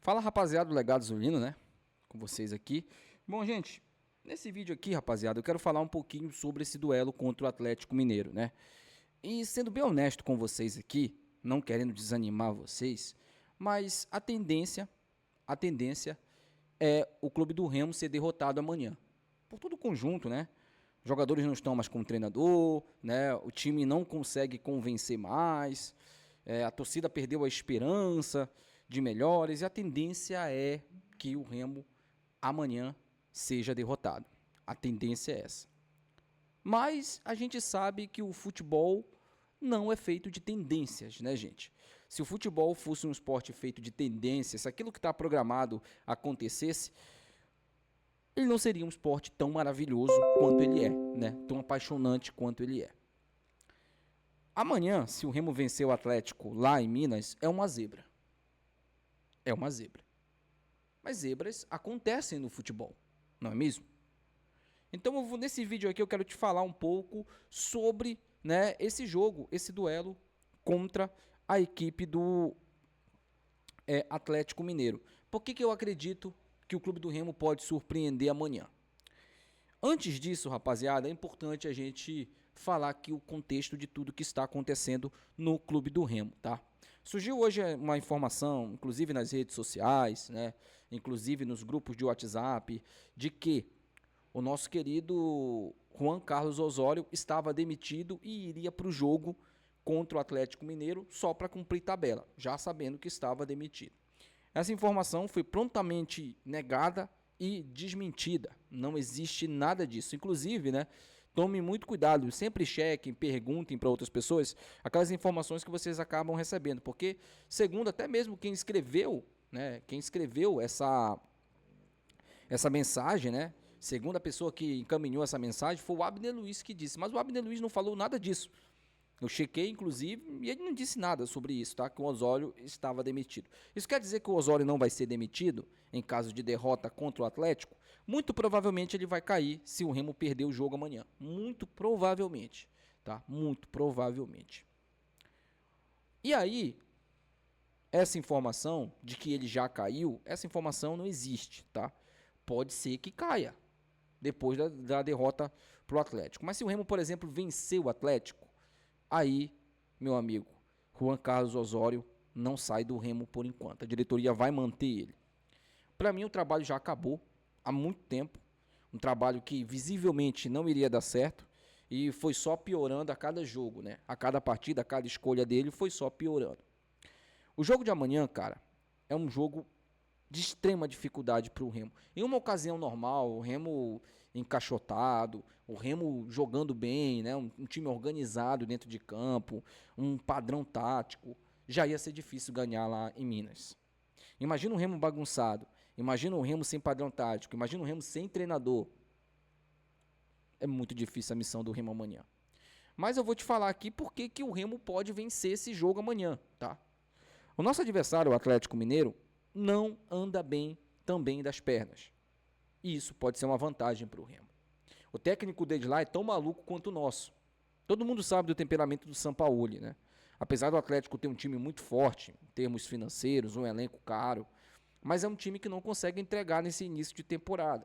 Fala, rapaziada do Legado Zulino, né? Com vocês aqui. Bom, gente, nesse vídeo aqui, rapaziada, eu quero falar um pouquinho sobre esse duelo contra o Atlético Mineiro, né? E sendo bem honesto com vocês aqui, não querendo desanimar vocês, mas a tendência é o clube do Remo ser derrotado amanhã. Por todo o conjunto, né? Os jogadores não estão mais com o treinador, né? O time não consegue convencer mais, a torcida perdeu a esperança de melhores e a tendência é que o Remo amanhã seja derrotado. A tendência é essa. Mas a gente sabe que o futebol não é feito de tendências, né, gente? Se o futebol fosse um esporte feito de tendências, se aquilo que está programado acontecesse, ele não seria um esporte tão maravilhoso quanto ele é, né? Tão apaixonante quanto ele é. Amanhã, se o Remo vencer o Atlético lá em Minas, é uma zebra. É uma zebra. Mas zebras acontecem no futebol, não é mesmo? Então, nesse vídeo aqui eu quero te falar um pouco sobre, né, esse jogo, esse duelo contra a equipe do Atlético Mineiro. Por que eu acredito que o Clube do Remo pode surpreender amanhã? Antes disso, rapaziada, é importante a gente falar aqui o contexto de tudo que está acontecendo no Clube do Remo, tá? Surgiu hoje uma informação, inclusive nas redes sociais, né, inclusive nos grupos de WhatsApp, de que o nosso querido Juan Carlos Osório estava demitido e iria para o jogo contra o Atlético Mineiro só para cumprir tabela, já sabendo que estava demitido. Essa informação foi prontamente negada e desmentida. Não existe nada disso. Inclusive, né, tome muito cuidado, sempre chequem, perguntem para outras pessoas aquelas informações que vocês acabam recebendo, porque segundo até mesmo quem escreveu, né, essa mensagem, né, segundo a pessoa que encaminhou essa mensagem, foi o Abner Luiz que disse, mas o Abner Luiz não falou nada disso. Eu chequei, inclusive, e ele não disse nada sobre isso, tá? Que o Osório estava demitido. Isso quer dizer que o Osório não vai ser demitido em caso de derrota contra o Atlético? Muito provavelmente ele vai cair se o Remo perder o jogo amanhã. Muito provavelmente, tá? Muito provavelmente. E aí, essa informação de que ele já caiu, essa informação não existe, tá? Pode ser que caia depois da derrota pro Atlético. Mas se o Remo, por exemplo, vencer o Atlético, aí, meu amigo, Juan Carlos Osório não sai do Remo por enquanto. A diretoria vai manter ele. Para mim, o trabalho já acabou há muito tempo. Um trabalho que visivelmente não iria dar certo e foi só piorando a cada jogo, né? A cada partida, a cada escolha dele foi só piorando. O jogo de amanhã, cara, é um jogo de extrema dificuldade para o Remo. Em uma ocasião normal, o Remo encaixotado, o Remo jogando bem, né? Um time organizado dentro de campo, um padrão tático, já ia ser difícil ganhar lá em Minas. Imagina um Remo bagunçado, imagina um Remo sem padrão tático, imagina um Remo sem treinador. É muito difícil a missão do Remo amanhã. Mas eu vou te falar aqui por que o Remo pode vencer esse jogo amanhã, tá? O nosso adversário, o Atlético Mineiro, não anda bem também das pernas. E isso pode ser uma vantagem para o Remo. O técnico dele lá é tão maluco quanto o nosso. Todo mundo sabe do temperamento do Sampaoli, né? Apesar do Atlético ter um time muito forte, em termos financeiros, um elenco caro, mas é um time que não consegue entregar nesse início de temporada.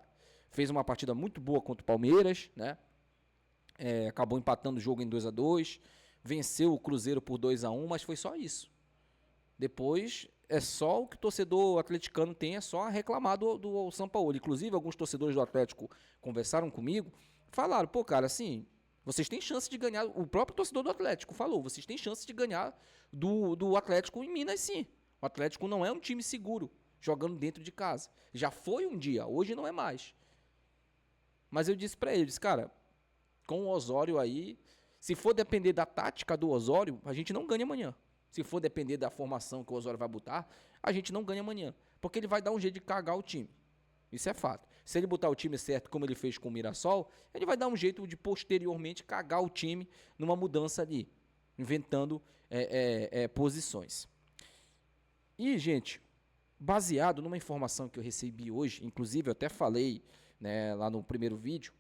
Fez uma partida muito boa contra o Palmeiras, né? Acabou empatando o jogo em 2-2, venceu o Cruzeiro por 2-1, mas foi só isso. Depois, é só o que o torcedor atleticano tem, é só a reclamar do Sampaoli. Inclusive, alguns torcedores do Atlético conversaram comigo, falaram, pô, cara, assim, vocês têm chance de ganhar, o próprio torcedor do Atlético falou, vocês têm chance de ganhar do Atlético em Minas, sim. O Atlético não é um time seguro, jogando dentro de casa. Já foi um dia, hoje não é mais. Mas eu disse pra eles, cara, com o Osório aí, se for depender da tática do Osório, a gente não ganha amanhã. Se for depender da formação que o Osório vai botar, a gente não ganha amanhã. Porque ele vai dar um jeito de cagar o time. Isso é fato. Se ele botar o time certo, como ele fez com o Mirassol, ele vai dar um jeito de posteriormente cagar o time numa mudança ali, inventando posições. E, gente, baseado numa informação que eu recebi hoje, inclusive eu até falei, né, lá no primeiro vídeo,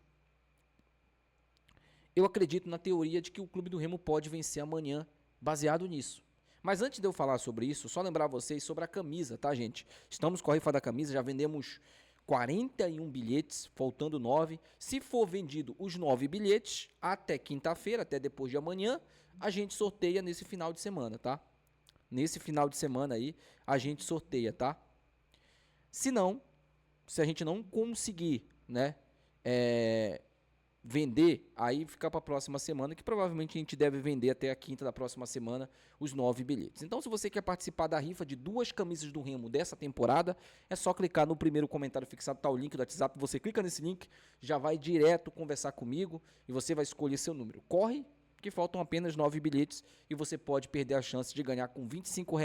eu acredito na teoria de que o Clube do Remo pode vencer amanhã, baseado nisso. Mas antes de eu falar sobre isso, só lembrar vocês sobre a camisa, tá, gente? Estamos com a rifa da camisa, já vendemos 41 bilhetes, faltando 9. Se for vendido os 9 bilhetes, até quinta-feira, até depois de amanhã, a gente sorteia nesse final de semana, tá? Nesse final de semana aí, a gente sorteia, tá? Se não, se a gente não conseguir, né, vender, aí fica para a próxima semana, que provavelmente a gente deve vender até a quinta da próxima semana os 9 bilhetes. Então, se você quer participar da rifa de 2 camisas do Remo dessa temporada, é só clicar no primeiro comentário fixado, tá o link do WhatsApp, você clica nesse link, já vai direto conversar comigo e você vai escolher seu número. Corre, que faltam apenas 9 bilhetes e você pode perder a chance de ganhar com R$ 25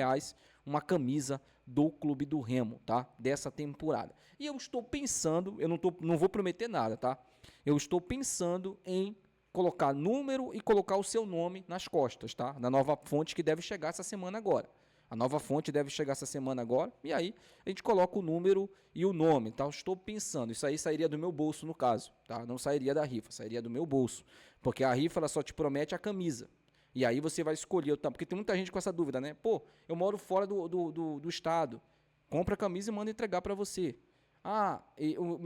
uma camisa do Clube do Remo, tá? Dessa temporada. E eu estou pensando, eu não vou prometer nada, tá? Eu estou pensando em colocar número e colocar o seu nome nas costas, tá? Na nova fonte que deve chegar essa semana agora. A nova fonte deve chegar essa semana agora, e aí a gente coloca o número e o nome, tá? Eu estou pensando, isso aí sairia do meu bolso no caso, tá? Não sairia da rifa, sairia do meu bolso, porque a rifa ela só te promete a camisa. E aí você vai escolher, tá? Porque tem muita gente com essa dúvida, né? Pô, eu moro fora do estado, compra a camisa e manda entregar para você. Ah, eu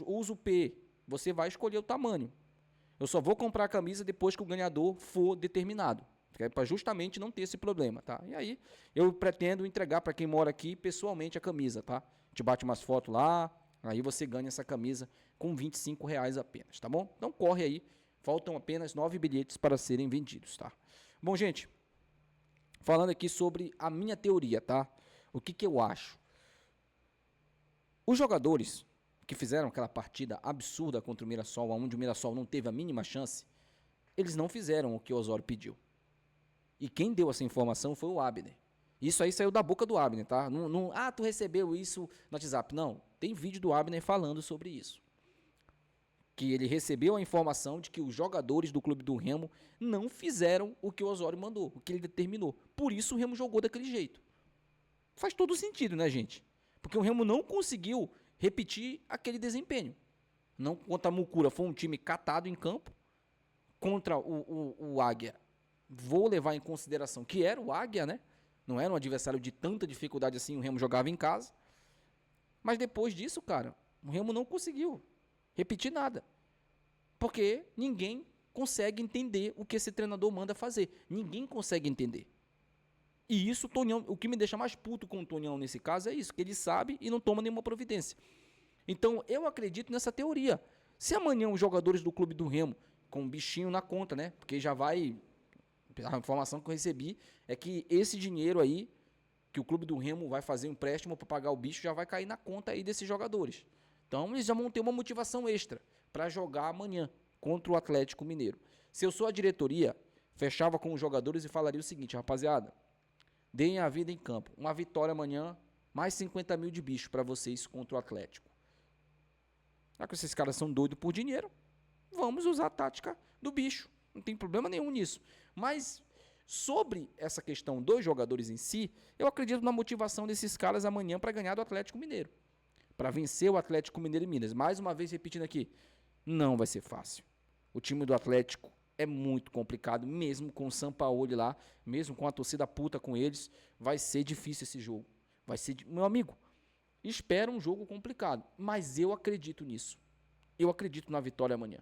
uso P, você vai escolher o tamanho. Eu só vou comprar a camisa depois que o ganhador for determinado, para justamente não ter esse problema, tá? E aí eu pretendo entregar para quem mora aqui pessoalmente a camisa, tá? Te bate umas fotos lá, aí você ganha essa camisa com R$ 25 apenas, tá bom? Então corre aí, faltam apenas 9 bilhetes para serem vendidos, tá? Bom, gente, falando aqui sobre a minha teoria, tá? O que eu acho? Os jogadores que fizeram aquela partida absurda contra o Mirassol, onde o Mirassol não teve a mínima chance, eles não fizeram o que o Osório pediu. E quem deu essa informação foi o Abner. Isso aí saiu da boca do Abner, tá? Tu recebeu isso no WhatsApp. Não, tem vídeo do Abner falando sobre isso. Que ele recebeu a informação de que os jogadores do Clube do Remo não fizeram o que o Osório mandou, o que ele determinou. Por isso o Remo jogou daquele jeito. Faz todo sentido, né, gente? Porque o Remo não conseguiu repetir aquele desempenho. Não, contra a Mucura foi um time catado em campo. Contra o Águia, vou levar em consideração que era o Águia, né? Não era um adversário de tanta dificuldade assim, o Remo jogava em casa. Mas depois disso, cara, o Remo não conseguiu repetir nada. Porque ninguém consegue entender o que esse treinador manda fazer. Ninguém consegue entender. E isso, Tonhão, o que me deixa mais puto com o Tonhão nesse caso é isso, que ele sabe e não toma nenhuma providência. Então, eu acredito nessa teoria. Se amanhã os jogadores do Clube do Remo, com um bichinho na conta, né? Porque já vai... A informação que eu recebi é que esse dinheiro aí, que o Clube do Remo vai fazer um empréstimo para pagar o bicho, já vai cair na conta aí desses jogadores. Então, eles já vão ter uma motivação extra para jogar amanhã contra o Atlético Mineiro. Se eu sou a diretoria, fechava com os jogadores e falaria o seguinte, rapaziada, deem a vida em campo. Uma vitória amanhã, mais 50 mil de bicho para vocês contra o Atlético. Já que esses caras são doidos por dinheiro, vamos usar a tática do bicho. Não tem problema nenhum nisso. Mas sobre essa questão dos jogadores em si, eu acredito na motivação desses caras amanhã para ganhar do Atlético Mineiro. Para vencer o Atlético Mineiro em Minas. Mais uma vez repetindo aqui, não vai ser fácil. O time do Atlético é muito complicado, mesmo com o Sampaoli lá, mesmo com a torcida puta com eles, vai ser difícil esse jogo. Vai ser, meu amigo, espera um jogo complicado, mas eu acredito nisso. Eu acredito na vitória amanhã.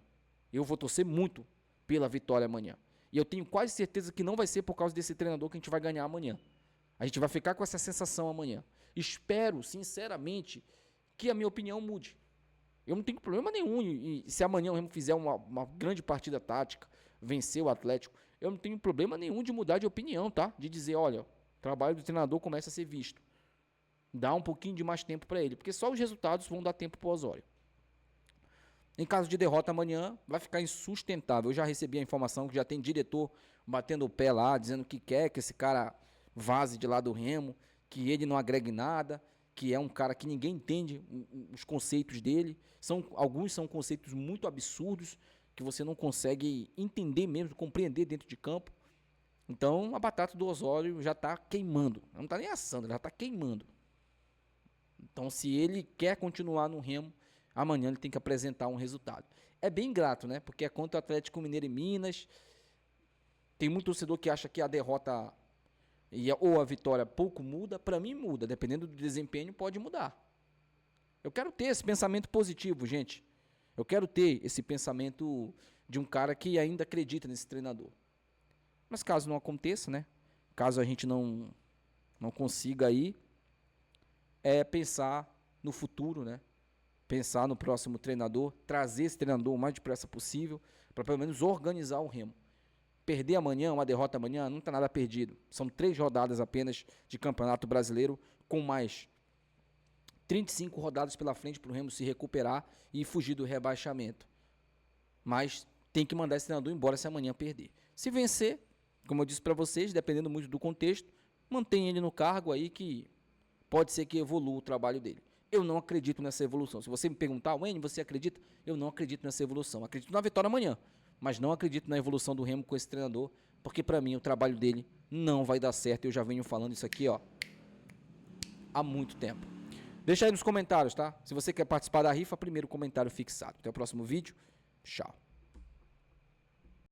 Eu vou torcer muito pela vitória amanhã. E eu tenho quase certeza que não vai ser por causa desse treinador que a gente vai ganhar amanhã. A gente vai ficar com essa sensação amanhã. Espero, sinceramente, que a minha opinião mude. Eu não tenho problema nenhum e se amanhã o Remo fizer uma grande partida tática, vencer o Atlético, eu não tenho problema nenhum de mudar de opinião, tá? De dizer, olha, o trabalho do treinador começa a ser visto. Dá um pouquinho de mais tempo para ele, porque só os resultados vão dar tempo para o Osório. Em caso de derrota amanhã, vai ficar insustentável. Eu já recebi a informação que já tem diretor batendo o pé lá, dizendo que quer que esse cara vaze de lá do Remo, que ele não agregue nada, que é um cara que ninguém entende os conceitos dele. Alguns são conceitos muito absurdos, que você não consegue entender mesmo, compreender dentro de campo. Então, a batata do Osório já está queimando. Não está nem assando, já está queimando. Então, se ele quer continuar no Remo, amanhã ele tem que apresentar um resultado. É bem grato, né? Porque é contra o Atlético Mineiro em Minas. Tem muito torcedor que acha que a derrota ou a vitória pouco muda, para mim muda, dependendo do desempenho pode mudar. Eu quero ter esse pensamento positivo, gente. Eu quero ter esse pensamento de um cara que ainda acredita nesse treinador. Mas caso não aconteça, né? Caso a gente não consiga aí, pensar no futuro, né? Pensar no próximo treinador, trazer esse treinador o mais depressa possível, para pelo menos organizar o Remo. Perder amanhã, uma derrota amanhã, não está nada perdido. São 3 rodadas apenas de Campeonato Brasileiro, com mais 35 rodadas pela frente para o Remo se recuperar e fugir do rebaixamento. Mas tem que mandar esse treinador embora se amanhã perder. Se vencer, como eu disse para vocês, dependendo muito do contexto, mantém ele no cargo aí que pode ser que evolua o trabalho dele. Eu não acredito nessa evolução. Se você me perguntar, Wayne, você acredita? Eu não acredito nessa evolução. Acredito na vitória amanhã, mas não acredito na evolução do Remo com esse treinador, porque para mim o trabalho dele não vai dar certo. Eu já venho falando isso aqui, há muito tempo. Deixa aí nos comentários, tá? Se você quer participar da rifa, primeiro comentário fixado. Até o próximo vídeo. Tchau.